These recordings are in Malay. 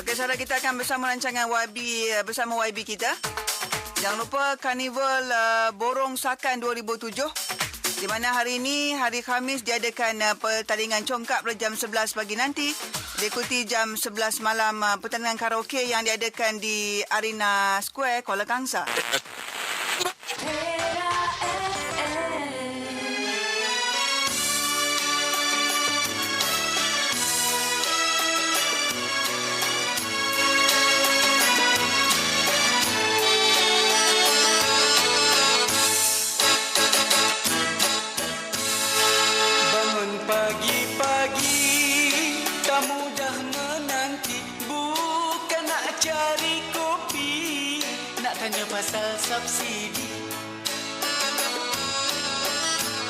Okey, saudara, kita akan bersama rancangan bersama YB kita. Jangan lupa Karnival Borong Sakan 2007. Di mana hari ini, hari Khamis, diadakan pertandingan congkak pada jam 11 pagi nanti. Diikuti jam 11 malam pertandingan karaoke yang diadakan di Arena Square, Kuala Kangsar. Pagi-pagi tak mudah menanti, bukan nak cari kopi, nak tanya pasal subsidi.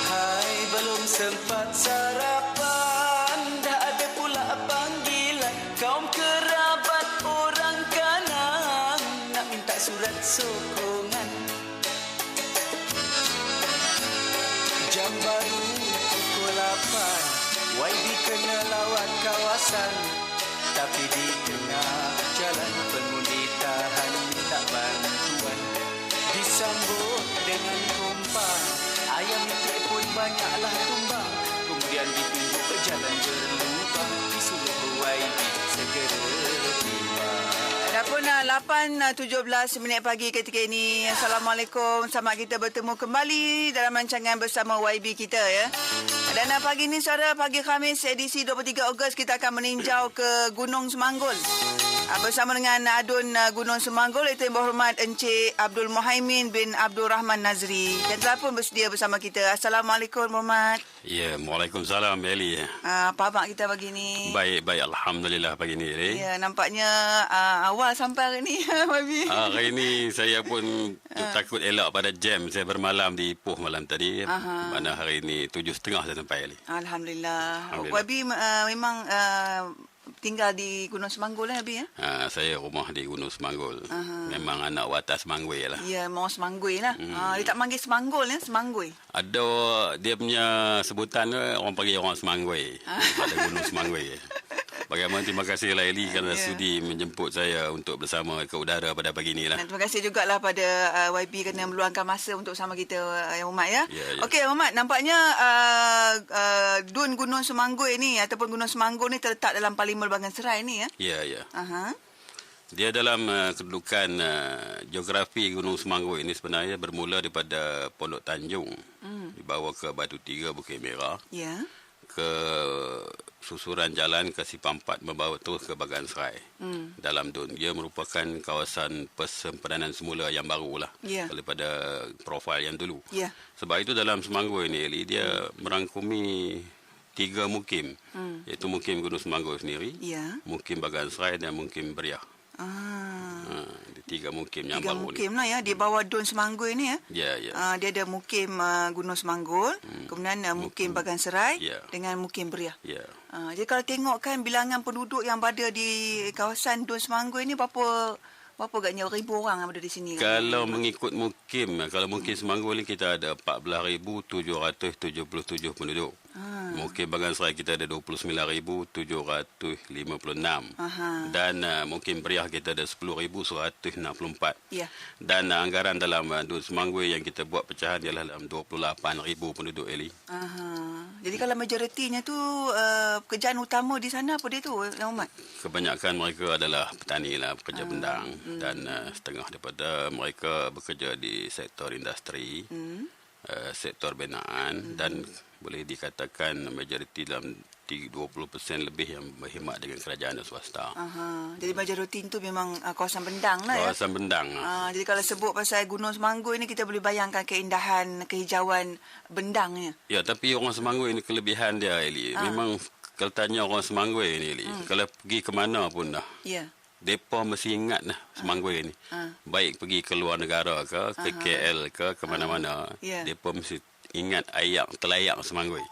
Hai, belum sempat sarapan, dah ada pula panggilan kaum kerabat orang kanan, nak minta surat sokongan. Jam baru pukul 8, YB kena lawat kawasan, tapi di tengah jalan pengundi tahan minta bantuan. Disambut dengan kompak, ayam itik pun banyaklah tumbang. Kemudian ditunjuk jalan berlubang, disuruh YB segera timbang. Dah pun 8.17 minit pagi ketika ini. Assalamualaikum. Selamat kita bertemu kembali dalam rancangan bersama YB kita, ya. Dan pagi ini, saudara, pagi Khamis edisi 23 Ogos, kita akan meninjau ke Gunung Semanggul. Bersama dengan Adun Gunung Semanggul, itu Yang Berhormat Encik Abdul Muhaimin bin Abdul Rahman Nazri. Dan telah pun bersedia bersama kita. Assalamualaikum, Muhammad. Ya, Waalaikumsalam, Eli. Apa abang kita pagi ni? Baik, Alhamdulillah pagi ni, Eli. Ya, nampaknya awal sampai hari ni, YB. Hari ni saya pun takut elak pada jam. Saya bermalam di Ipoh malam tadi. Mana hari ni 7.30 saya sampai, Eli. Alhamdulillah. YB memang tinggal di Gunung Semanggul, YB, ya? Saya rumah di Gunung Semanggul. Memang anak watas Semanggui lah. Ya, mau Semanggui lah. Dia tak panggil Semanggul, ya? Semanggui. Ada dia punya sebutan, orang panggil orang Semanggui. Pada Gunung Semanggui. Bagaimana, terima kasih lah, Eli, kerana sudi menjemput saya untuk bersama ke udara pada pagi ni lah. Dan terima kasih jugalah pada YB kerana meluangkan masa untuk sama kita, Yang Muhammad, ya. Okey, Muhammad, nampaknya Dun Gunung Semanggul ni ataupun Gunung Semanggul ni terletak dalam Parlimen Bagan Serai ni, ya. Ya. Dia dalam kedudukan geografi Gunung Semanggul ini sebenarnya bermula daripada Pondok Tanjung. Dibawa ke Batu Tiga, Bukit Merah. Ya. Ke susuran jalan ke Sipampat, membawa terus ke Bagan Serai. Dalam Dun. Dia merupakan kawasan persempadan semula yang baru lah. Daripada profil yang dulu. Sebab itu dalam Semanggul ini, Eli, dia merangkumi 3 mukim. Iaitu mukim Gunung Semanggul sendiri, mukim Bagan Serai dan mukim Beriah. 3 mukim yang baru ni. 3 mukim lah, ya, di bawah Dun Semanggul ni, ya. Ya. Dia ada mukim Gunung Semanggul, kemudian mukim Bagan Serai dengan mukim Beriah. Jadi kalau tengok kan bilangan penduduk yang berada di kawasan Dun Semanggul ni, berapa agaknya ribu orang yang berada di sini? Kalau mengikut mukim, kalau mukim Semanggul ni kita ada 14,777 penduduk. Mukim Bagan Serai kita ada 29,756. Dan mukim Beriah kita ada 10,164. Dan anggaran dalam Dun Semanggul yang kita buat pecahan ialah dalam 28,000 penduduk, Eli. Jadi kalau majoritinya tu pekerjaan utama di sana apa dia tu, Yang Muhammad? Kebanyakan mereka adalah petani lah, pekerja bendang. Dan setengah daripada mereka bekerja di sektor industri, sektor binaan, dan boleh dikatakan majoriti dalam 20% lebih yang berkhidmat dengan kerajaan dan swasta. Jadi majoriti itu memang kawasan bendang lah, ya? Kawasan bendang. Jadi kalau sebut pasal Gunung Semanggul ini, kita boleh bayangkan keindahan, kehijauan bendangnya. Ya, tapi orang Semanggul ini kelebihan dia, Eli. Memang kalau tanya orang Semanggul ini, Eli, kalau pergi ke mana pun dah, mereka mesti ingat lah Semanggul ini. Baik pergi ke luar negara ke KL ke mana-mana, mereka mesti ingat ayak telayak Semanggul.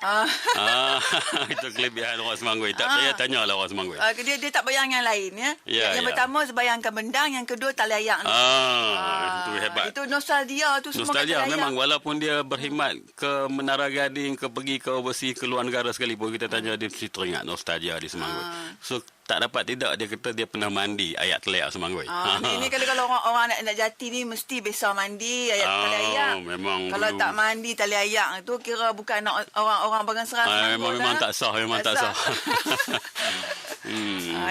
Itu kelebihan orang Semanggul. Tak payah tanyalah orang Semanggul. Dia tak bayang yang lain, ya. Yang pertama bayangkan bendang, yang kedua telayak. Itu hebat. Itu nostalgia tu semua. Nostalgia memang, walaupun dia berkhidmat ke Menara Gading, ke pergi ke overseas, ke luar negara sekalipun, kita tanya dia mesti teringat nostalgia di Semanggul. So Tak dapat tidak, dia kata dia pernah mandi ayat teleak Semangui. Ini kalau orang nak jati ni mesti biasa mandi ayat tali ayak. Memang kalau tak mandi tali ayak tu kira bukan orang Bagan Serang. Memang tak sah, tak sah.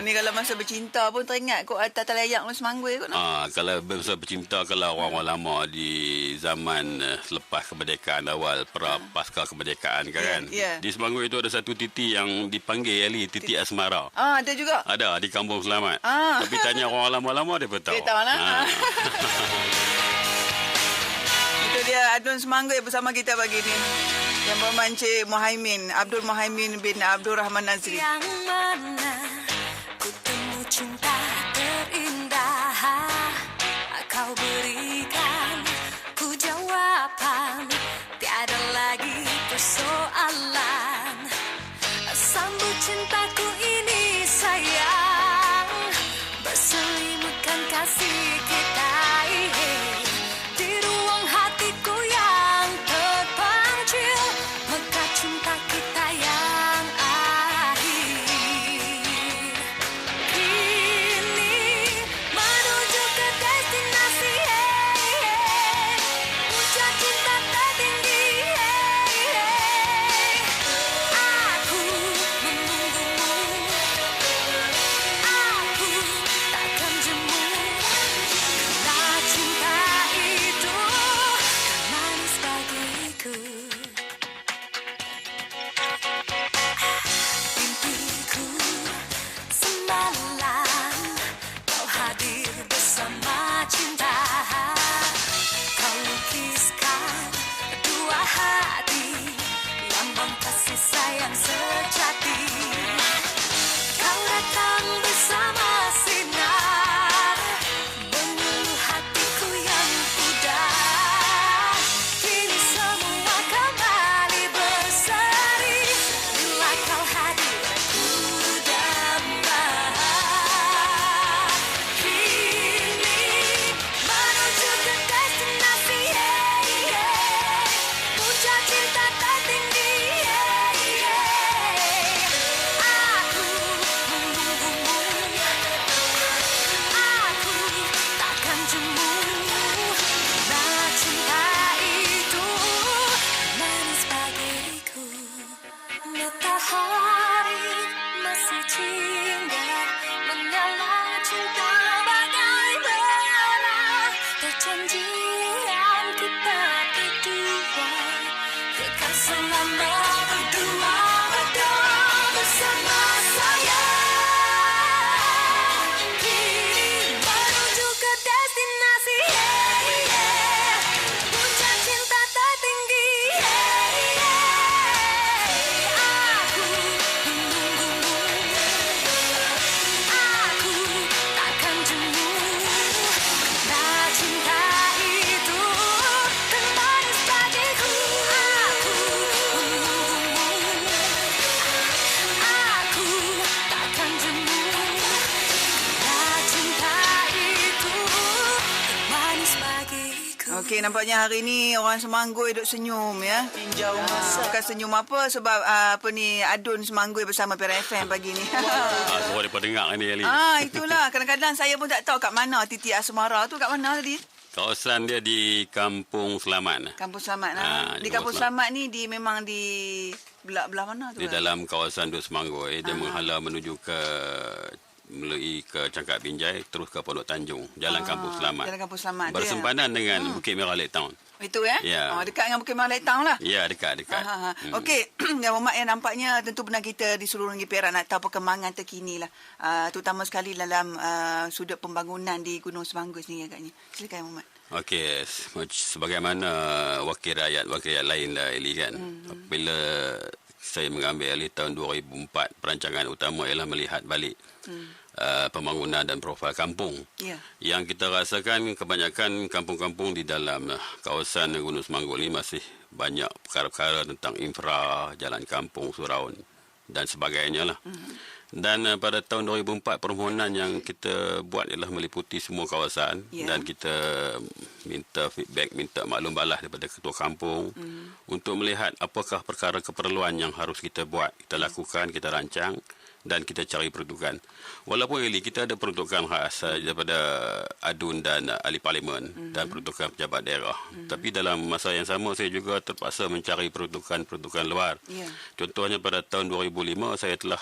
Ni kalau masa bercinta pun teringat kot atas tali ayak Semangui kot. Kalau masa bercinta, kalau orang-orang lama di zaman selepas kemerdekaan awal, pasca kemerdekaan kan. Di Semangui itu ada satu titik yang dipanggil titik asmara. Ada juga. Ada di Kampung Selamat. Tapi tanya orang lama-lama dia pun tahu. Dia tahu lah. Itu dia Adun Semangui bersama kita pagi ni. Yang bermancing Muhaimin, Abdul Muhaimin bin Abdul Rahman Nazri. Yang mana ku temu cinta terindah, kau berikan ku jawaban, tiada lagi persoalan. Sambut cintaku ini sayang, berselimutkan kasih kita di ruang hatiku yang terpencil, mekar cinta kita yang akhir. Kini menuju ke destinasi, puncak cinta tertinggi. Aku menunggumu, aku takkan jemu, karena cinta itu manis bagiku. Mimpiku semalam kau hadir bersama cinta, kau lukiskan dua hati, lambang kasih sayang sejati. Kau datang bersama sinar, menyeluruh hatiku yang pudar. Kini semua kembali berseri, bila kau hadir ku damai. Kini menuju ke destinasi, puncak cinta tertinggi. Aku menunggumu, aku takkan jemu, karena cinta itu manis bagiku. Matahari masih singgah menyala, cinta bagai bara, perjanjian kita berdua, kekal selama berdua bersama saya. Kini menuju ke destinasi, puncak cinta tertinggi. Aku menunggumu, aku takkan jemu, karena cinta itu termanis bagiku. Aku menunggumu, aku takkan jemu, karena cinta itu termanis bagiku. Okey, nampaknya hari ni orang Semangui duk senyum ya. Tinjau masa. Bukan senyum apa sebab apa ni Adun Semangui bersama Pera FM pagi ni. Semua mereka dengar ni Ali. Itulah. Kadang-kadang saya pun tak tahu kat mana titik asmara tu, kat mana tadi? Kawasan dia di Kampung Selamat. Kampung Selamat di Di Kampung Kampung Selamat ni memang di belah mana tu? Di dalam kawasan Dut Semangui, dia menghala menuju ke melalui ke Cangkap Binjai terus ke Pondok Tanjung, Jalan Kampung Selamat. Jalan Kampung Selamat. Bersempadan dengan Bukit Merah Lake Town. Itu ya? Ya. Dekat dengan Bukit Merah Lake Town lah. Ya, dekat. Okey, Yang Muhammad yang nampaknya tentu benar kita di seluruh negeri Perak nak tahu perkembangan terkini lah. Terutama sekali dalam sudut pembangunan di Gunung Semangui sendiri agaknya. Silakan Muhammad. Okey, sebagaimana wakil rakyat lain lah Eli kan. Bila saya mengambil alih tahun 2004, perancangan utama ialah melihat balik pembangunan dan profil kampung. Ya. Yang kita rasakan kebanyakan kampung-kampung di dalam kawasan Gunung Semangui ini masih banyak perkara-perkara tentang infra, jalan kampung, surau dan sebagainya lah. Dan pada tahun 2004 permohonan yang kita buat ialah meliputi semua kawasan dan kita minta feedback, minta maklum balas daripada ketua kampung untuk melihat apakah perkara keperluan yang harus kita buat, kita lakukan, kita rancang dan kita cari peruntukan. Walaupun Eli, kita ada peruntukan khas daripada ADUN dan ahli parlimen dan peruntukan pejabat daerah. Tapi dalam masa yang sama saya juga terpaksa mencari peruntukan luar. Ya. Contohnya pada tahun 2005 saya telah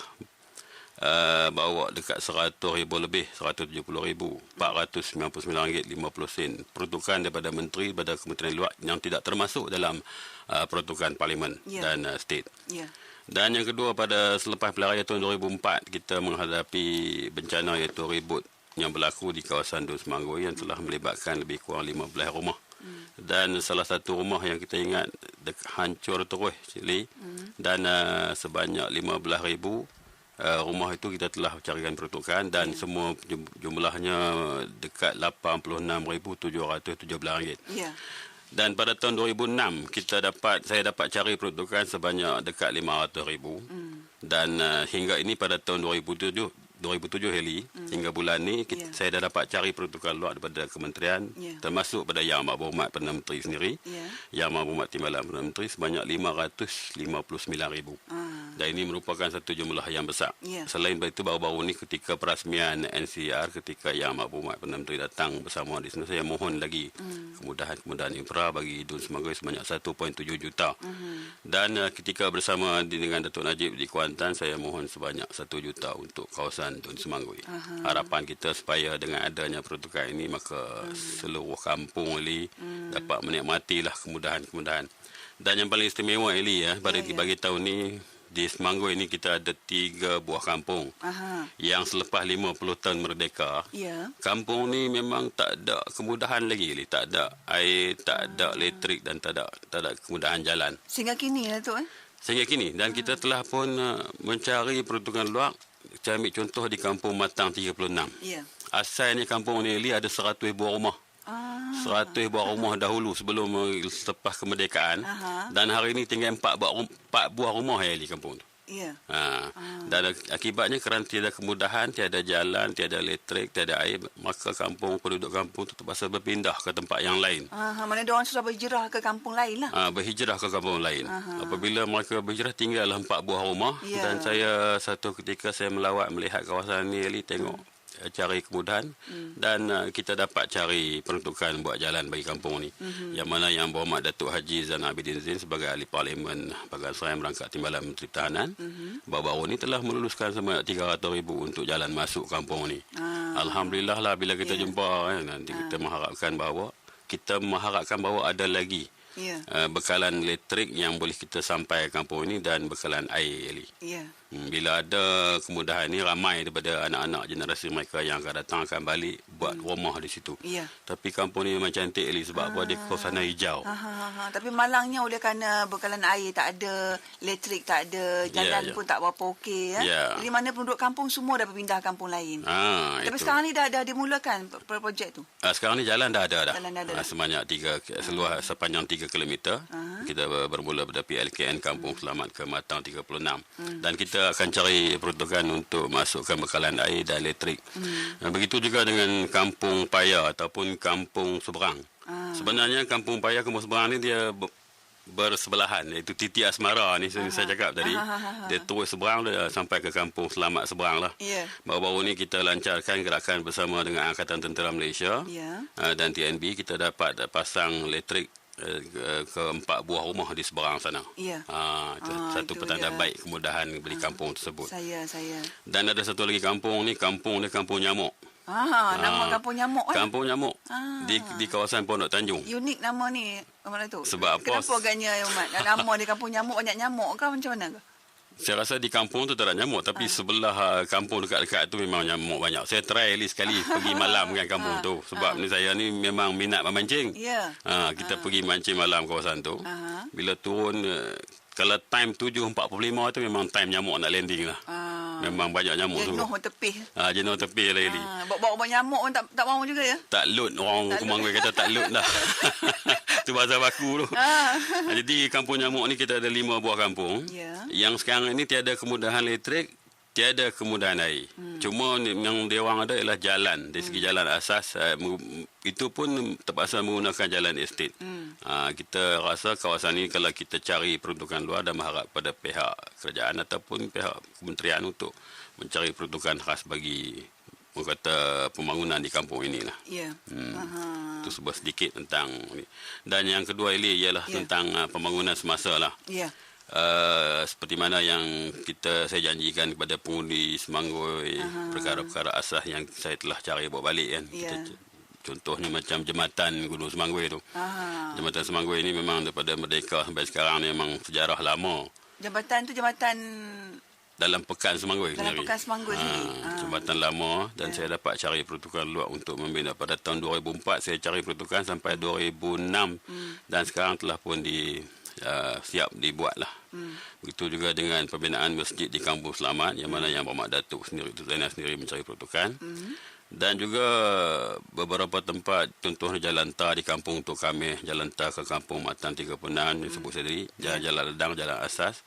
bawa dekat 100,000 lebih, 170,000, RM499.50 peruntukan daripada menteri pada Kementerian Luar yang tidak termasuk dalam peruntukan parlimen dan state. Ya. Dan yang kedua, pada selepas pilihan raya tahun 2004 kita menghadapi bencana iaitu ribut yang berlaku di kawasan Dun Semangui yang telah melibatkan lebih kurang 15 rumah. Dan salah satu rumah yang kita ingat hancur terus, dan sebanyak 15,000 rumah itu kita telah carikan peruntukan dan semua jumlahnya dekat RM86,717. Ya. Dan pada tahun 2006 saya dapat cari peruntukan sebanyak dekat 500,000. Dan hingga ini pada tahun 2007 Heli, hingga bulan ni saya dah dapat cari peruntukan luar daripada kementerian, termasuk pada Yang Amat Berhormat Perdana Menteri sendiri, Yang Amat Berhormat Timbalan Perdana Menteri sebanyak 559,000. Dan ini merupakan satu jumlah yang besar. Selain itu, baru-baru ini ketika perasmian NCR, ketika Yang Amat Berhormat Perdana Menteri datang bersama di sana, saya mohon lagi kemudahan infra bagi Dun Semangui sebanyak 1.7 juta. Dan ketika bersama dengan Datuk Najib di Kuantan, saya mohon sebanyak 1 juta untuk kawasan Dun Semangui. Harapan kita supaya dengan adanya peruntukan ini, maka seluruh kampung Eli dapat menikmatilah kemudahan-kemudahan. Dan yang paling istimewa Eli, bagi tahun ni, di Semangui ini kita ada 3 buah kampung. Yang selepas 50 tahun merdeka, kampung ni memang tak ada kemudahan lagi. Tak ada air, tak ada elektrik dan tak ada kemudahan jalan. Sehingga kini lah tu Sehingga kini. Dan kita telah pun mencari peruntukan luar. Saya ambil contoh di kampung Matang 36. Asalnya kampung ni ada 100 buah rumah. 100 buah rumah dahulu sebelum selepas kemerdekaan. Dan hari ini tinggal 4 buah rumah di kampung tu. Dan akibatnya kerana tiada kemudahan, tiada jalan, tiada elektrik, tiada air, maka penduduk kampung tu terpaksa berpindah ke tempat yang lain. Mana diorang sudah berhijrah ke kampung lain lah. Berhijrah ke kampung lain. Apabila mereka berhijrah, tinggallah 4 buah rumah. Dan saya satu ketika saya melawat melihat kawasan ni, tengok cari kemudahan dan kita dapat cari peruntukan buat jalan bagi kampung ni. Yang mana Yang Berhormat Datuk Haji Zainal Abidin Zain sebagai ahli parlimen Bagan Serai merangkap Timbalan Menteri Pertahanan baru-baru ni telah meluluskan sebanyak 300,000 untuk jalan masuk kampung ni. Alhamdulillah lah, bila kita jumpa nanti kita mengharapkan bahawa ada lagi bekalan elektrik yang boleh kita sampai ke kampung ini dan bekalan air. Bila ada kemudahan ini, ramai daripada anak-anak generasi mereka yang akan datang akan balik buat rumah di situ. Tapi kampung ini memang cantik sebab apa, dia kawasan hijau. Tapi malangnya oleh kerana bekalan air tak ada, elektrik tak ada, jalan pun tak berapa okey. Jadi mana penduduk kampung semua dah berpindah kampung lain. Tapi sekarang ni dah dimulakan projek tu. Sekarang ni jalan dah ada dah. Sebanyak sepanjang 3 km. Kita bermula pada PLKN Kampung Selamat ke Matang 36. Dan kita akan cari peruntukan untuk masukkan bekalan air dan elektrik. Begitu juga dengan Kampung Paya ataupun Kampung Seberang. Sebenarnya Kampung Paya, Kampung Seberang ni dia bersebelahan, iaitu Titi Asmara ni saya cakap tadi. Dia terus seberang sampai ke Kampung Selamat Seberang lah. Baru-baru ni kita lancarkan gerakan bersama dengan Angkatan Tentera Malaysia dan TNB. Kita dapat pasang elektrik ke 4 buah rumah di seberang sana. Satu petanda baik kemudahan bagi kampung tersebut. Saya. Dan ada satu lagi kampung ni, kampung Nyamuk. Nama kampung Nyamuk Kampung Nyamuk di kawasan Pondok Tanjung. Unik nama ni, Umar Datuk. Sebab apa? Kenapa agaknya Umar nama di kampung Nyamuk banyak nyamuk ke macam mana ke? Saya rasa di kampung tu tak ada nyamuk, tapi sebelah kampung dekat-dekat tu memang nyamuk banyak. Saya try sekali pergi malam kan kampung tu. Sebab ni saya ni memang minat memancing. Kita pergi mancing malam kawasan tu. Bila turun, kalau time 7.45 tu memang time nyamuk nak landing lah. Memang banyak nyamuk tu. Jenuh tepih. Jenuh tepih lah Eli. Bawa nyamuk pun tak mahu juga ya? Tak load. Orang Kumangui kata tak load dah. Itu bahasa baku tu. Jadi kampung Nyamuk ni kita ada 5 buah kampung. Yang sekarang ini tiada kemudahan elektrik tiada kemudahan air. Cuma yang dia orang ada ialah jalan. Dari segi jalan asas, itu pun terpaksa menggunakan jalan estate. Kita rasa kawasan ini kalau kita cari peruntukan luar dan berharap pada pihak kerajaan ataupun pihak kementerian untuk mencari peruntukan khas bagi kata pembangunan di kampung inilah. Ya. Itu sebuah sedikit tentang ini. Dan yang kedua ini ialah tentang pembangunan semasa lah. Ya. Seperti mana yang saya janjikan kepada pengundi Semangui, perkara-perkara asas yang saya telah cari bawa balik kan. Contohnya macam jembatan Gunung Semangui tu. Jembatan Semangui ini memang daripada merdeka sampai sekarang ni memang sejarah lama. Jembatan tu jembatan dalam Pekan Semangui dalam sendiri. Pekan Semangui sendiri. Jembatan lama dan saya dapat cari peruntukan luar untuk membina pada tahun 2004 saya cari peruntukan sampai 2006 dan sekarang telah pun siap dibuatlah. Begitu juga dengan pembinaan masjid di Kampung Selamat yang mana yang Berhormat Datuk sendiri Zainal sendiri mencari peruntukan. Dan juga beberapa tempat, contohnya jalan tar di Kampung Tok Kameh, jalan tar ke Kampung Matan 36 yang sebut sendiri, jalan ledang, jalan asas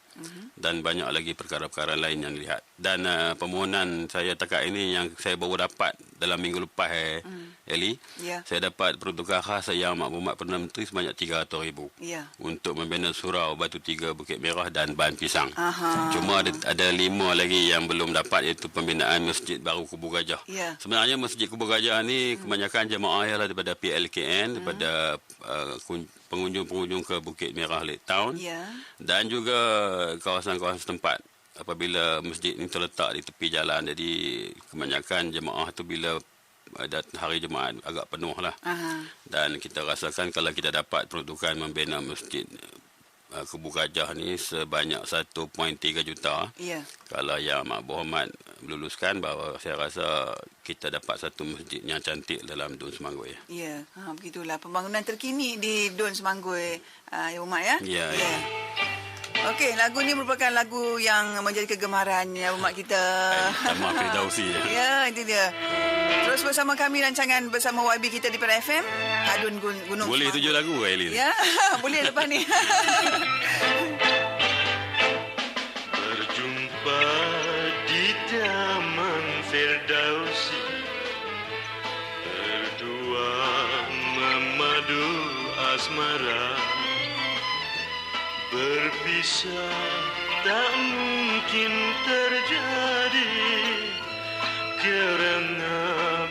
dan banyak lagi perkara-perkara lain yang dilihat. Dan permohonan saya takat ini yang saya baru dapat dalam minggu lepas Eli, saya dapat peruntukan khas Yang Berhormat Perdana Menteri sebanyak 300,000 untuk membina surau Batu Tiga Bukit Merah dan Ban Pisang. Cuma ada 5 lagi yang belum dapat, iaitu pembinaan Masjid Baru Kubu Gajah. Sebenarnya Masjid Kubu Gajah ni kebanyakan jemaah ialah daripada PLKN, daripada pengunjung-pengunjung ke Bukit Merah Lake Town dan juga kawasan-kawasan setempat. Apabila masjid ini terletak di tepi jalan, jadi kebanyakan jemaah tu bila hari Jumaat agak penuh lah. Dan kita rasakan kalau kita dapat peruntukan membina masjid Kubu Gajah ni sebanyak 1.3 juta. Kalau Yang Berhormat meluluskan, bahawa saya rasa kita dapat satu masjid yang cantik dalam Dun Semangui. Ya, begitulah pembangunan terkini di Dun Semangui, Yang Berhormat ya. Ya. Okey, lagu ni merupakan lagu yang menjadi kegemaran Yang Berhormat kita. Sama Firdausi. Ya, itu dia. Terus bersama kami rancangan bersama YB kita di Perak FM, Adun Gunung. Boleh 7 lagu ke Elin? Ya, boleh lepas ni. Berjumpa di Taman Firdausi, berdua memadu asmara, berpisah tak mungkin terjadi kerana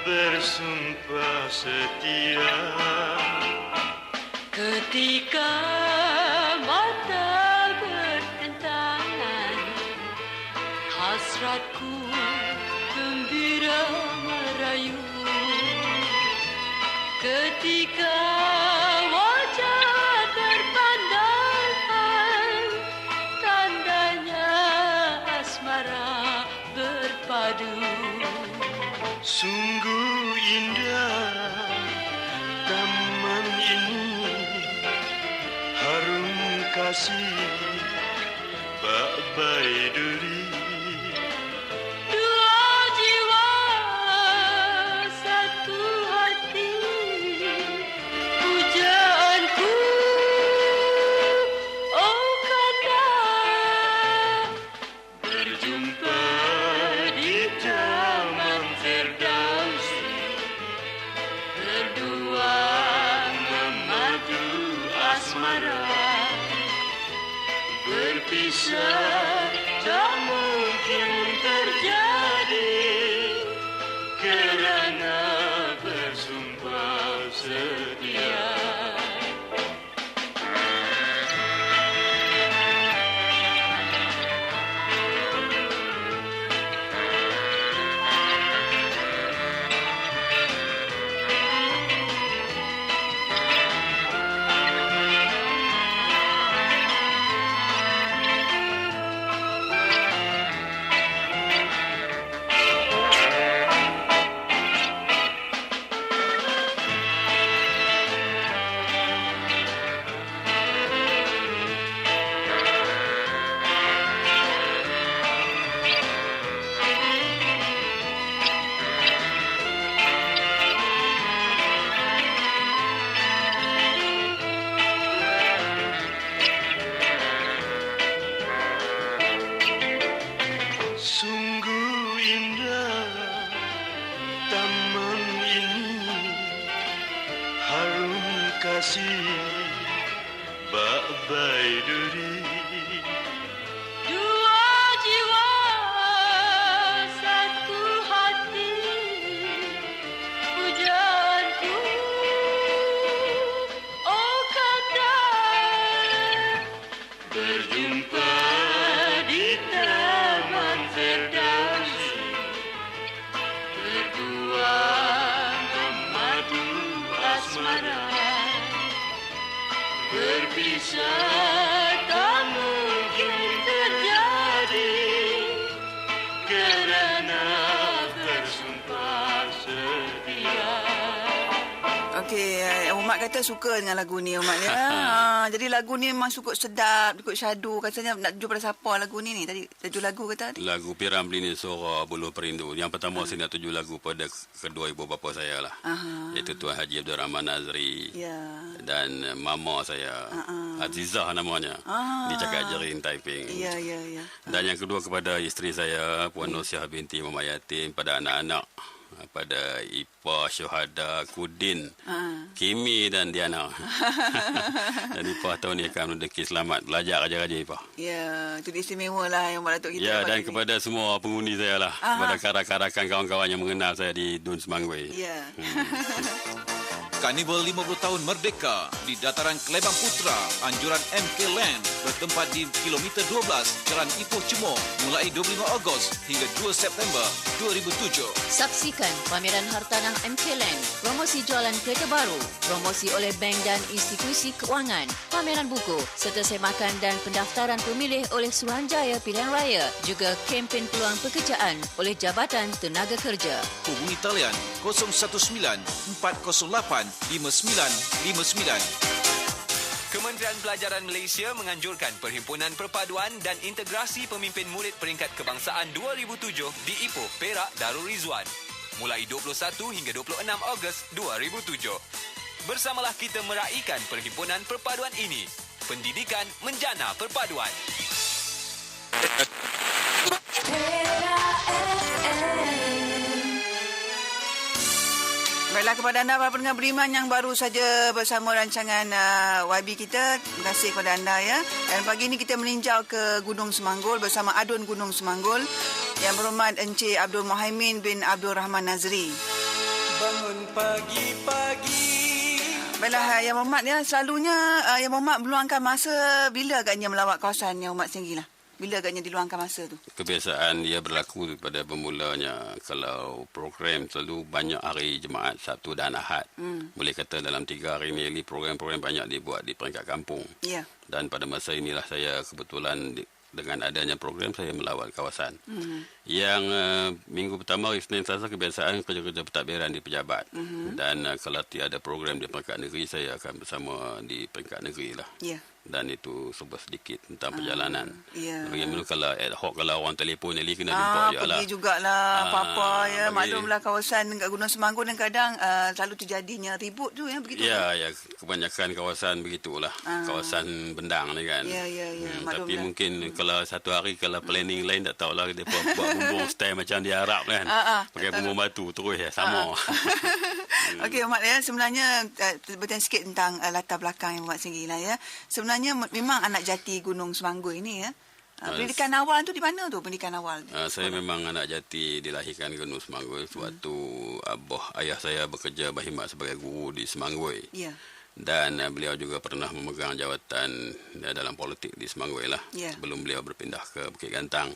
bersumpah setia. Ketika mata bertentangan, hasratku gembira merayu. Ketika wajah terpandangkan, tandanya asmara berpadu. Sungguh indah taman ini, harum kasih bak baiduri. Dua jiwa satu hati, pujaanku oh kanda. Berjumpa di Taman Firdausi, Berdua memadu asmara, berpisah tak mungkin terjadi kerana bersumpah setia. Sungguh kasih Bak Baiduri. Dua jiwa satu hati, pujaanku oh kata. Berjumpa di Taman Ferdausi, berbuang memadu asmara. Berpisah tak mungkin terjadi, kerana bersumpah setia. Okey, Umat kata suka dengan lagu ni Umat ya. Jadi lagu ni memang cukup sedap, cukup syadu. Katanya nak tuju pada siapa lagu ni tadi? Tuju lagu kata tadi? Lagu Piramli ni Sora Buluh Perindu. Yang pertama saya nak tuju lagu pada kedua ibu bapa saya lah. Iaitu Tuan Haji Abdul Rahman Nazri. Ya. Dan mama saya Azizah namanya. Di Cakap Jerin Taiping. Ya, ya, ya. Dan yang kedua kepada isteri saya Puan Nursiah binti Muhammad Yatim, pada anak-anak, pada Ipa Syuhada Kudin, Kimi dan Diana. Dan Ipa tahun ni akan mendeki selamat belajar raja-raja Ipa. Ya, itu istimewa lah yang Mak Datuk kita. Ya, buat dan ini. kepada semua pengundi saya lah. Kepada karak-karakan kawan-kawan yang mengenal saya di Dun Semangui. Ya. Karnival 50 tahun Merdeka di dataran Kelebang Putra, anjuran MK Land bertempat di kilometer 12 Jalan Ipoh Cemor mulai 25 Ogos hingga 2 September 2007. Saksikan pameran hartanah MK Land, promosi jualan kereta baru, promosi oleh bank dan institusi keuangan, pameran buku serta semakan dan pendaftaran pemilih oleh Suruhanjaya Pilihan Raya, juga kempen peluang pekerjaan oleh Jabatan Tenaga Kerja. Hubungi talian 019-408-5959. Kementerian Pelajaran Malaysia menganjurkan Perhimpunan Perpaduan dan Integrasi Pemimpin Murid Peringkat Kebangsaan 2007 di Ipoh, Perak, Darul Rizwan mulai 21 hingga 26 Ogos 2007. Bersamalah kita meraikan Perhimpunan Perpaduan ini. Pendidikan menjana perpaduan. Baiklah, kepada anda para pendengar beriman yang baru saja bersama rancangan YB kita, terima kasih kepada anda ya. Dan pagi ini kita meninjau ke Gunung Semanggul bersama Adun Gunung Semanggul yang berhormat Encik Abdul Muhaimin bin Abdul Rahman Nazri. Bangun pagi-pagi. Baiklah, Yang Berhormat ya, selalunya Yang Berhormat meluangkan masa bila agaknya melawat kawasan Yang Berhormat sendiri lah? Bila agaknya diluangkan masa tu? Kebiasaan dia berlaku pada bermulanya kalau program selalu banyak hari Jumaat, Sabtu dan Ahad. Boleh kata dalam 3 hari ni program-program banyak dibuat di peringkat kampung. Ya. Dan pada masa inilah saya kebetulan dengan adanya program saya melawat kawasan. Yang minggu pertama hari Senin Selasa kebiasaan kerja-kerja pentadbiran di pejabat. Dan kalau tiada program di peringkat negeri saya akan bersama di peringkat negeri lah. Ya. Dan itu serba sedikit tentang perjalanan. Ya. Bagaimana kalau ad hoc, kalau orang telefon ni kena jumpa je lah. Pergi jugalah apa-apa ya. Maklumlah kawasan kat Gunung Semanggul dan kadang selalu terjadinya ribut tu ya, begitu. Ya, kebanyakan kawasan begitulah. Kawasan bendang ni kan. Ya. Tapi mungkin kalau satu hari kalau planning lain tak tahulah dia buat bumbung style macam di Arab kan. Pakai bumbung batu terus ya sama. Okey, Mak ya, sebenarnya bertanya sikit tentang latar belakang yang Mak sendiri lah ya. Sebenarnya memang anak jati Gunung Semanggul ini ya. Pendidikan awal tu di mana tu pendidikan awal? Saya memang anak jati dilahirkan di Gunung Semanggul. Sewaktu ayah saya bekerja berkhidmat sebagai guru di Semanggul. Ya. Dan beliau juga pernah memegang jawatan dalam politik di Semanggul lah. Sebelum beliau berpindah ke Bukit Gantang.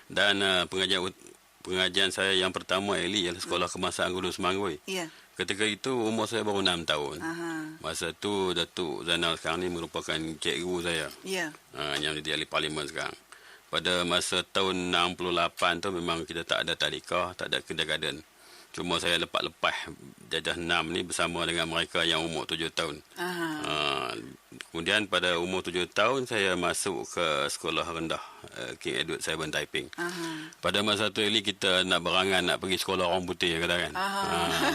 Dan pengajian saya yang pertama ialah Sekolah Kebangsaan Gunung Semanggul. Ketika itu umur saya baru 6 tahun. Masa tu Datuk Zainal sekarang ni merupakan cikgu saya. Yang di ahli parlimen sekarang. Pada masa tahun 68 tu memang kita tak ada tadika, tak ada kindergarten. Cuma saya lepas-lepas jajah 6 ni bersama dengan mereka yang umur 7 tahun. Kemudian pada umur 7 tahun saya masuk ke sekolah rendah King Edward Seven Taiping. Pada masa tu kita nak berangan nak pergi sekolah orang putih kadang kan.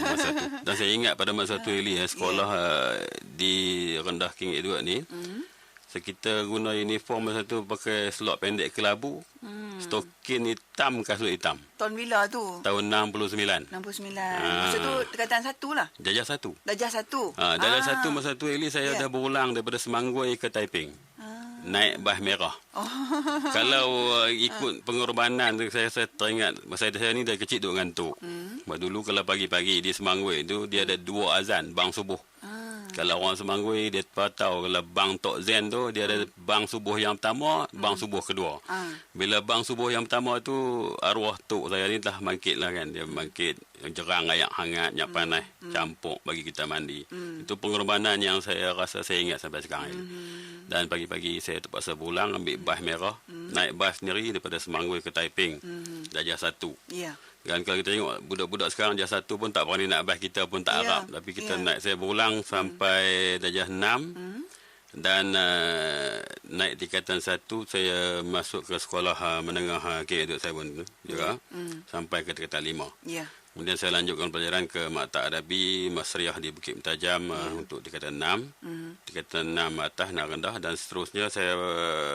Masa tu. Dan saya ingat pada masa tu sekolah di rendah King Edward ni So, kita guna uniform masa tu pakai selok pendek kelabu, stokin hitam, kasut hitam. Tahun bila tu? Tahun 69. 69. Masa tu tingkatan 1 lah. Darjah 1. Darjah 1. Darjah 1 masa tu Eli saya dah berulang daripada Semanggui ke Taiping. Naik bas merah. Kalau ikut pengorbanan tu, saya teringat masa saya ni dah kecil duduk ngantuk. Dulu kalau pagi-pagi di Semanggui tu dia ada 2 azan bang subuh. Kalau orang Semanggui dia tahu kalau bang Tok Zen tu dia ada bang subuh yang pertama, bang subuh kedua. Bila bang subuh yang pertama tu arwah tok saya ni dah bangkit lah kan. Dia bangkit jerang air hangat, nyak panas, campur bagi kita mandi. Itu pengorbanan yang saya rasa saya ingat sampai sekarang ini. Dan pagi-pagi saya terpaksa pulang ambil bas merah, naik bas sendiri daripada Semanggui ke Taiping. Darjah 1. Ya. Dan kalau kita tengok budak-budak sekarang darjah 1 pun tak berani nak bas, kita pun tak harap. Tapi kita naik, saya berulang sampai darjah 6. Dan naik tingkatan 1 saya masuk ke sekolah menengah KA saya pun juga sampai ke tingkatan 5. Ya. Kemudian saya lanjutkan pelajaran ke Maktab Arabi Masriah di Bukit Mentajam untuk tingkatan 6. Tingkatan 6 atas dan rendah, dan seterusnya saya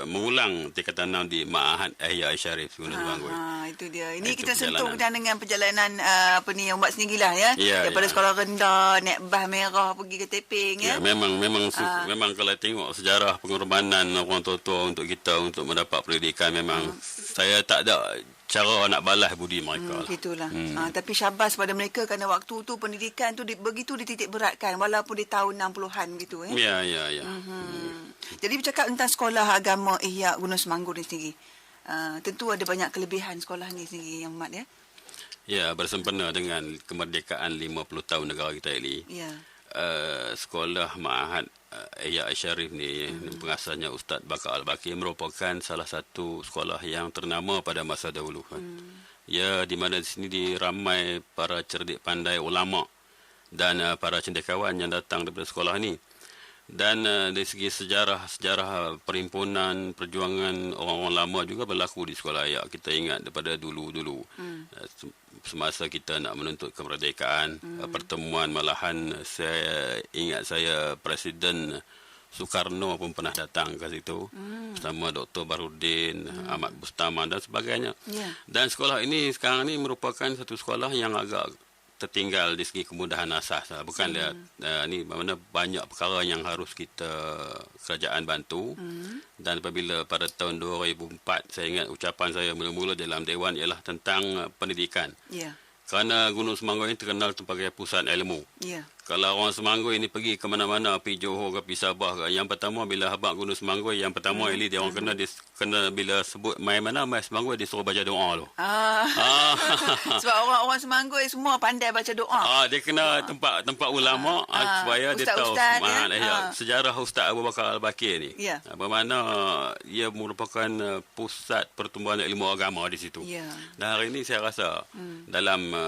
mengulang tingkatan 6 di Ma'had Ihya Syarif Gunung Semanggui. Itu dia. Ini kita sentuh dengan perjalanan yang buat sendirilah ya. Daripada sekolah rendah naik bas merah pergi ke Taiping ya. Memang kalau tengok sejarah pengorbanan orang tua-tua untuk kita untuk mendapat pendidikan, memang saya tak ada cara nak balas budi mereka. Gitulah. Tapi syabas pada mereka kerana waktu tu pendidikan tu begitu dititik beratkan walaupun di tahun 60-an gitu ya. Ya. Jadi bercakap tentang sekolah agama Ihya Gunung Semanggur ni sendiri. Tentu ada banyak kelebihan sekolah ni sendiri yang Mat ya. Ya, bersempena dengan kemerdekaan 50 tahun negara kita ini. Ya. Sekolah Ma'had Ihya Syarif ni pengasasnya Ustaz Bakar Al-Baqi merupakan salah satu sekolah yang ternama pada masa dahulu. Ya, di mana di sini diramai para cerdik pandai ulama dan para cendekiawan yang datang daripada sekolah ini. Dan dari segi sejarah perhimpunan perjuangan orang-orang lama juga berlaku di sekolah Ihya. Kita ingat daripada dulu-dulu. Semasa kita nak menuntut kemerdekaan, pertemuan malahan saya ingat Presiden Soekarno pun pernah datang ke situ bersama Dr. Barudin, Ahmad Bustama dan sebagainya. Dan sekolah ini sekarang ni merupakan satu sekolah yang agak tertinggal di segi kemudahan asas. Bukan ni mana banyak perkara yang harus kita kerajaan bantu. Dan apabila pada tahun 2004 saya ingat ucapan saya mula-mula dalam dewan ialah tentang pendidikan. Kerana Gunung Semanggur ini terkenal sebagai pusat ilmu. Kalau orang Semanggur ini pergi ke mana-mana, pergi Johor ke, pergi Sabah ke, yang pertama bila habaq Gunung Semanggur, yang pertama Eli dia orang kena bila sebut mai mana mai Semanggur dia suruh baca doa tu. Sebab orang-orang Semanggur semua pandai baca doa. Dia kena tempat ulama supaya dia tahu sejarah Ustaz Abu Bakar Al-Baqi ni. Bermakna ia merupakan pusat pertumbuhan ilmu agama di situ. Dan hari ini saya rasa dalam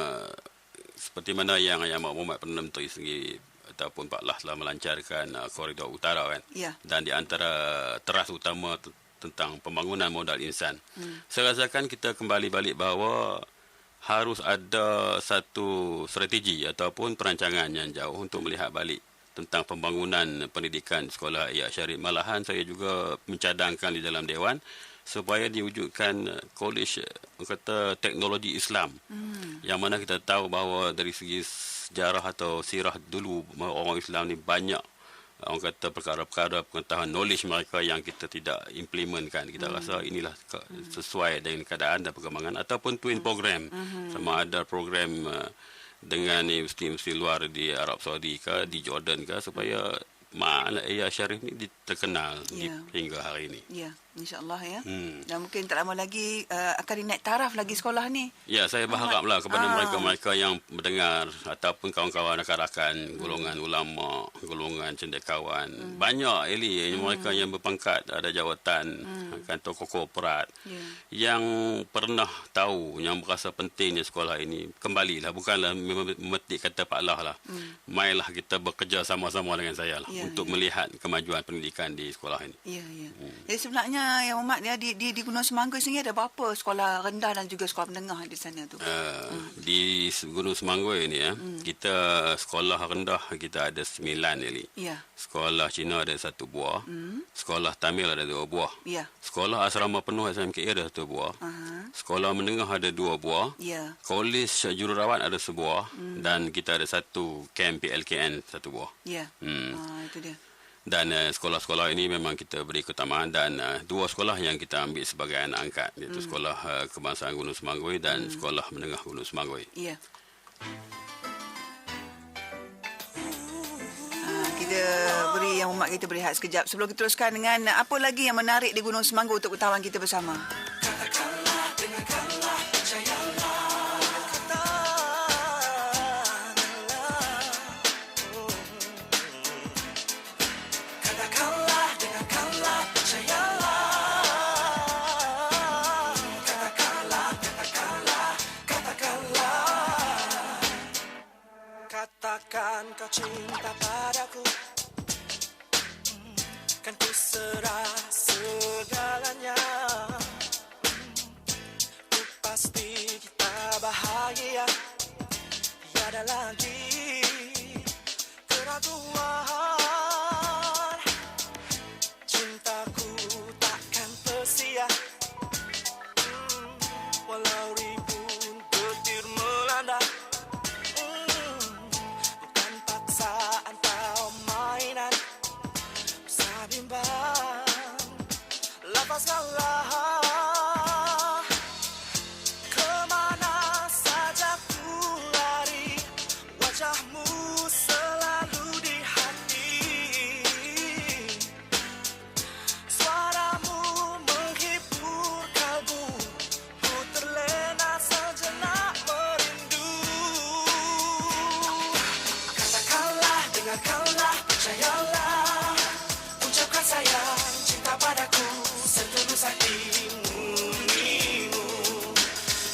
seperti mana yang Muhammad Perdana Menteri sendiri ataupun Pak Lah telah melancarkan koridor utara kan. Dan di antara teras utama tentang pembangunan modal insan. Saya rasakan kita kembali balik bahawa harus ada satu strategi ataupun perancangan yang jauh untuk melihat balik tentang pembangunan pendidikan sekolah Ihya Syarif. Malahan saya juga mencadangkan di dalam dewan supaya diwujudkan kolej kata teknologi Islam. Yang mana kita tahu bahawa dari segi sejarah atau sirah dulu orang Islam ni banyak orang kata perkara-perkara pengetahuan knowledge mereka yang kita tidak implementkan. Kita rasa inilah sesuai dengan keadaan dan perkembangan ataupun twin program. Sama ada program dengan universiti-universiti luar di Arab Saudi ke, di Jordan ke, supaya Ma'had Ihya Syarif ni terkenal hingga hari ini. Ya, insya-Allah ya. Dan mungkin tak lama lagi akan dinaik taraf lagi sekolah ni. Ya, saya berharaplah kepada mereka-mereka yang mendengar ataupun kawan-kawan rakan-rakan golongan ulama, golongan cendekiawan. Banyak mereka yang berpangkat ada jawatan, kantor korporat yang pernah tahu, yang berasa pentingnya sekolah ini, kembalilah, bukanlah memetik kata Pak Lah lah. Mailah kita bekerja sama-sama dengan saya lah untuk melihat kemajuan pendidikan dilaksanakan di sekolah ini. Ya. Jadi sebenarnya Yang Hormat dia di Gunung Semangkoi sini ada berapa sekolah rendah dan juga sekolah menengah di sana tu? Di Gunung Semangkoi ini kita sekolah rendah kita ada 9 Eli. Ya. Sekolah Cina ada 1 buah. Sekolah Tamil ada 2 buah. Ya. Sekolah asrama penuh SMKA ada 1 buah. Sekolah menengah ada 2 buah. Ya. Kolej jururawat ada 1 buah dan kita ada 1 kamp PLKN 1 buah. Ya. Itu dia. Dan sekolah-sekolah ini memang kita beri keutamaan dan 2 sekolah yang kita ambil sebagai anak angkat iaitu Sekolah Kebangsaan Gunung Semangkoi dan Sekolah Menengah Gunung Semangkoi. Ya. Kita beri Yang Hormat kita berehat sekejap sebelum kita teruskan dengan apa lagi yang menarik di Gunung Semangkoi untuk pengetahuan kita bersama. Katakan kau cinta padaku, kan ku serah segalanya. Ku pasti kita bahagia, tiada lagi keraguan. Cintaku takkan tersia, walau ribuan petir melanda. Lepaskanlah, kemana saja ku lari, wajahmu selalu di hati. Suaramu menghibur kalbu, ku terlena sejenak merindu. Katakanlah, dengarkanlah, percayalah, ucapkan sayang cinta padaku setulus hatimu.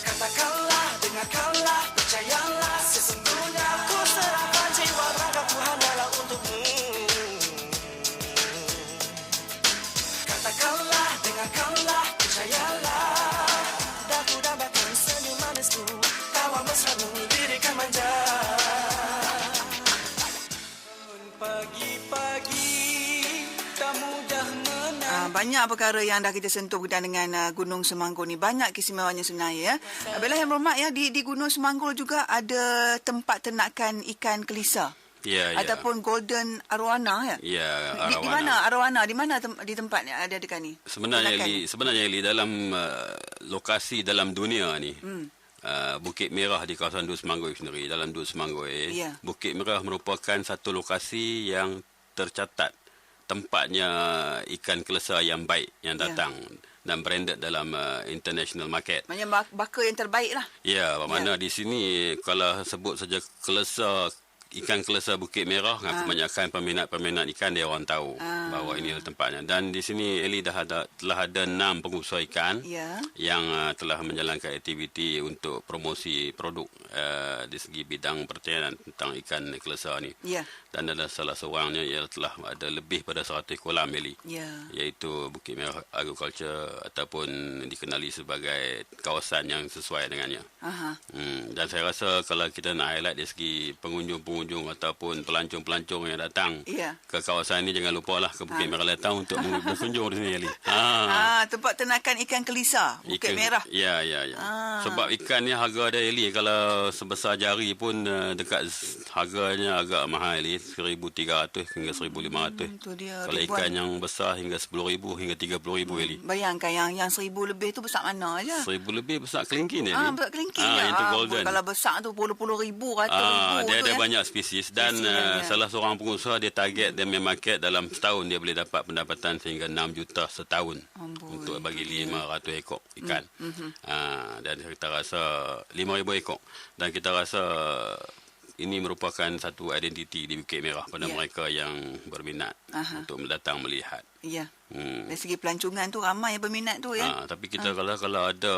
Katakanlah, dengarkanlah, percayalah, sesungguhnya ku serahkan jiwa ragaku hanyalah untukmu. Katakanlah, dengarkanlah, percayalah, daku dambakan senyum manisku, tawa mesramu dirikan manja. Pagi-pagi tak mudah menang. Banyak perkara yang dah kita sentuh berkaitan dengan Gunung Semangkoi ni. Banyak keistimewanya sebenarnya. Bella Yang Hormat di Gunung Semangkoi juga ada tempat ternakan ikan kelisa. Ya. Ataupun golden arowana ya. Ya, Di mana arowana? Di mana di tempat yang ada dekat ni? Sebenarnya dalam lokasi dalam dunia ni. Bukit Merah di kawasan Dua Semangkoi sendiri, dalam Dua Semangkoi. Ya. Bukit Merah merupakan satu lokasi yang tercatat tempatnya ikan kelesa yang baik yang datang dan branded dalam international market. Maknanya baka yang terbaik lah. Ya, bermakna di sini kalau sebut saja ikan kelesa Bukit Merah, kebanyakan peminat-peminat ikan dia orang tahu bahawa ini adalah tempatnya. Dan di sini Eli telah ada 6 pengusaha ikan yang telah menjalankan aktiviti untuk promosi produk di segi bidang pertanian tentang ikan kelesa ni. Dan ada salah seorangnya yang telah ada lebih pada 100 kolam Eli. Iaitu Bukit Merah Agriculture ataupun dikenali sebagai kawasan yang sesuai dengannya. Dan saya rasa kalau kita nak highlight dari segi pengunjung ataupun pelancong-pelancong yang datang ke kawasan ini, jangan lupalah ke Bukit Merah Letang untuk berkunjung di sini Ali. Tempat ternakan ikan kelisa Bukit Merah. Ya. Sebab ikan ni harga dia Ali kalau sebesar jari pun dekat harganya agak mahal Ali, 1,300 hingga 1,500. Kalau ikan yang besar hingga 10,000 hingga 30,000 Ali. Bayangkan yang 1,000 lebih tu besar mana aja? 1,000 lebih besar kelingking Ali. Besar kelingking Itu golden. Kalau besar tu puluh-puluh ribu, ratus ribu. Dia ada banyak spesies dan salah seorang pengusaha dia target dia market dalam setahun dia boleh dapat pendapatan sehingga 6 juta setahun untuk bagi 500 ekor ikan. Dan kita rasa 5,000 ekor dan kita rasa ini merupakan satu identiti di Bukit Merah pada mereka yang berminat untuk datang melihat. Ya. Dari segi pelancongan tu ramai yang berminat tu ya. Tapi kita kalau ada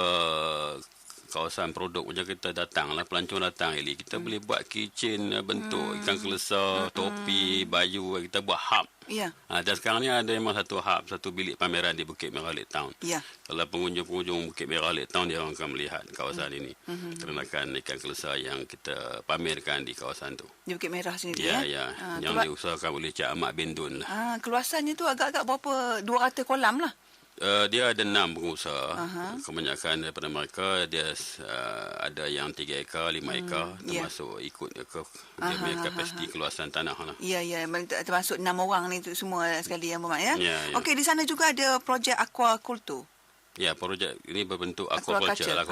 kawasan produk macam kita datang lah, pelancong datang Eli, kita boleh buat kitchen bentuk ikan kelesar, topi, baju, kita buat hub. Ya. Dan sekarang ni ada memang satu hub, satu bilik pameran di Bukit Merah Lake Town. Ya. Kalau pengunjung-pengunjung Bukit Merah Lake Town, dia orang akan melihat kawasan ini. Ternakan ikan kelesar yang kita pamerkan di kawasan tu. Di Bukit Merah sendiri Ya. Yang diusahakan oleh Cik Ahmad bin Dun lah. Keluasannya tu agak-agak berapa 200 kolam lah. Dia ada 6 pengusaha. Kebanyakan daripada mereka dia ada yang 3 ekar, 5 ekar, termasuk ikut ke dia punya kapasiti keluasan tanah lah. Ya, termasuk 6 orang ni tu semua sekali yang bermak ya. Ya. Okey, di sana juga ada projek aquaculture. Ya, projek ini berbentuk aquaculture lah,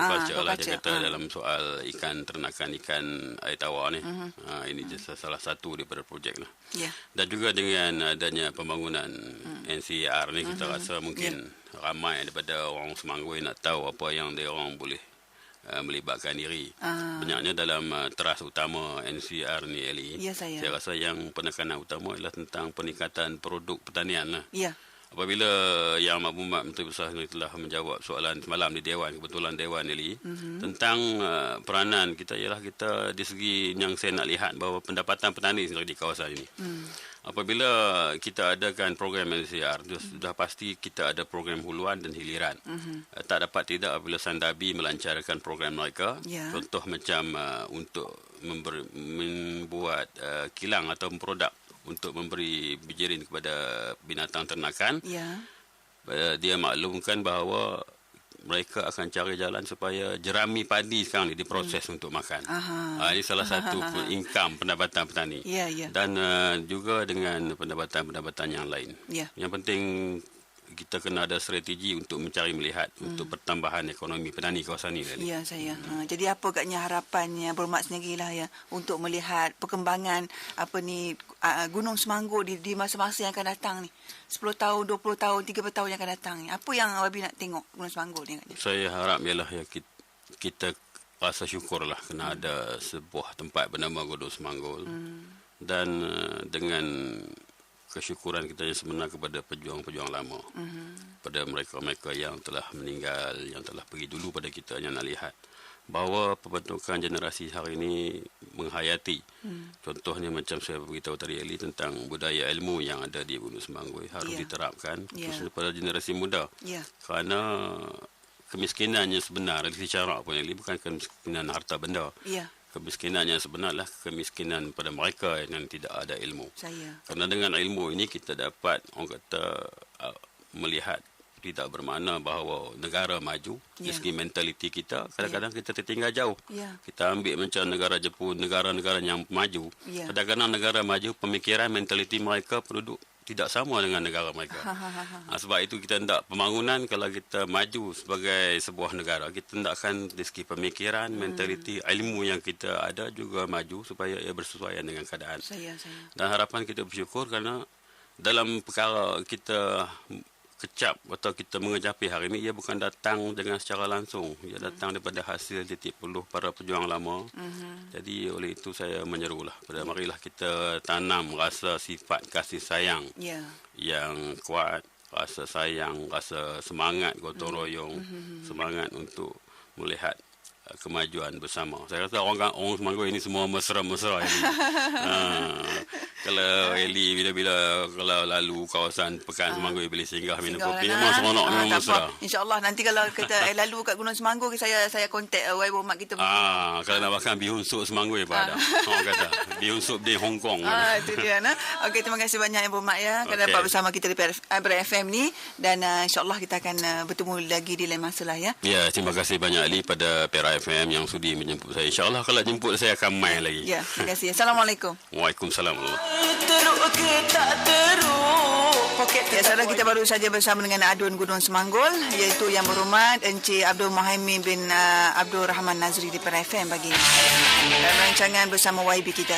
dia kata dalam soal ikan, ternakan ikan air tawar ni. Ini salah satu daripada projek lah. Ya. Dan juga dengan adanya pembangunan NCR ni, kita rasa mungkin ramai daripada orang Semangui nak tahu apa yang dia orang boleh melibatkan diri. Banyaknya dalam teras utama NCR ni, Eli. Ya, saya rasa yang penekanan utama ialah tentang peningkatan produk pertanian lah. Ya. Apabila Yang Makmumat Menteri Besar ini telah menjawab soalan semalam di Dewan, kebetulan Dewan Eli, tentang peranan kita, ialah kita di segi yang saya nak lihat bahawa pendapatan petani di kawasan ini. Apabila kita adakan program NCR, sudah pasti kita ada program huluan dan hiliran. Tak dapat tidak apabila Sandabi melancarkan program mereka. Contoh macam untuk membuat kilang atau produk untuk memberi bijirin kepada binatang ternakan. Dia maklumkan bahawa mereka akan cari jalan supaya jerami padi sekarang ni diproses untuk makan. Ini salah satu income pendapatan petani. Dan juga dengan pendapatan-pendapatan yang lain. Yang penting kita kena ada strategi untuk mencari melihat untuk pertambahan ekonomi petani kawasan ini. Ya, saya. Jadi apa agaknya harapannya bermak sendirilah ya untuk melihat perkembangan Gunung Semanggur di masa-masa yang akan datang ni. 10 tahun, 20 tahun, 30 tahun yang akan datang ni. Apa yang Wabi nak tengok Gunung Semanggur ni agaknya? Saya harap ialah ya kita rasa syukurlah kena ada sebuah tempat bernama Gunung Semanggur. Dan dengan kesyukuran kita yang sebenar kepada pejuang-pejuang lama, pada mereka-mereka yang telah meninggal, yang telah pergi dulu pada kita, yang nak lihat bahawa pembentukan generasi hari ini menghayati. Contohnya macam saya beritahu tadi Eli tentang budaya ilmu yang ada di Gunung Semanggur harus diterapkan khususnya pada generasi muda. Kerana kemiskinan yang sebenar dari sisi syarak pun Eli bukan kemiskinan harta benda. Kemiskinan yang sebenar adalah kemiskinan pada mereka yang tidak ada ilmu. Kerana dengan ilmu ini kita dapat, orang kata, melihat tidak bermakna bahawa negara maju. Dari segi mentaliti kita, kadang-kadang kita tertinggal jauh. Kita ambil macam negara Jepun, negara-negara yang maju. Kadang-kadang negara maju, pemikiran, mentaliti mereka, penduduk tidak sama dengan negara mereka. Sebab itu kita hendak pembangunan, kalau kita maju sebagai sebuah negara, kita hendakkan dari segi pemikiran, mentaliti, ilmu yang kita ada juga maju supaya ia bersesuaian dengan keadaan. Dan harapan kita bersyukur kerana dalam perkara kita kecap atau kita mengecapi hari ini, ia bukan datang dengan secara langsung. Ia datang daripada hasil titik puluh para pejuang lama. Jadi oleh itu saya menyerulah, marilah kita tanam rasa sifat kasih sayang yang kuat, rasa sayang, rasa semangat gotong royong, semangat untuk melihat kemajuan bersama. Saya rasa orang Semanggur ini semua mesra-mesra ini. Kalau Eli bila-bila kalau lalu kawasan Pekan Semanggur boleh singgah minum kopi, memang seronok, memang mesra. InsyaAllah nanti kalau kita lalu kat Gunung Semanggur, saya kontak wife mak kita. Kalau nak makan bihun sup Semanggur apa ada. Orang kata bihun sup di Hong Kong. Itu dia. Okey, terima kasih banyak Ibu Mak ya kerana dapat bersama kita di Perak FM ni, dan insyaAllah kita akan bertemu lagi di lain masa lah ya. Ya, terima kasih banyak Ali pada Perak FM yang sudi menjemput saya. InsyaAllah kalau jemput saya akan main lagi. Ya, terima kasih. Assalamualaikum. Waalaikumsalam. Ya, saudara, kita baru saja bersama dengan Adun Gunung Semanggur, iaitu Yang Berhormat Encik Abdul Muhaimin bin Abdul Rahman Nazri di Perak FM pagi ini. Dan rancangan bersama YB kita.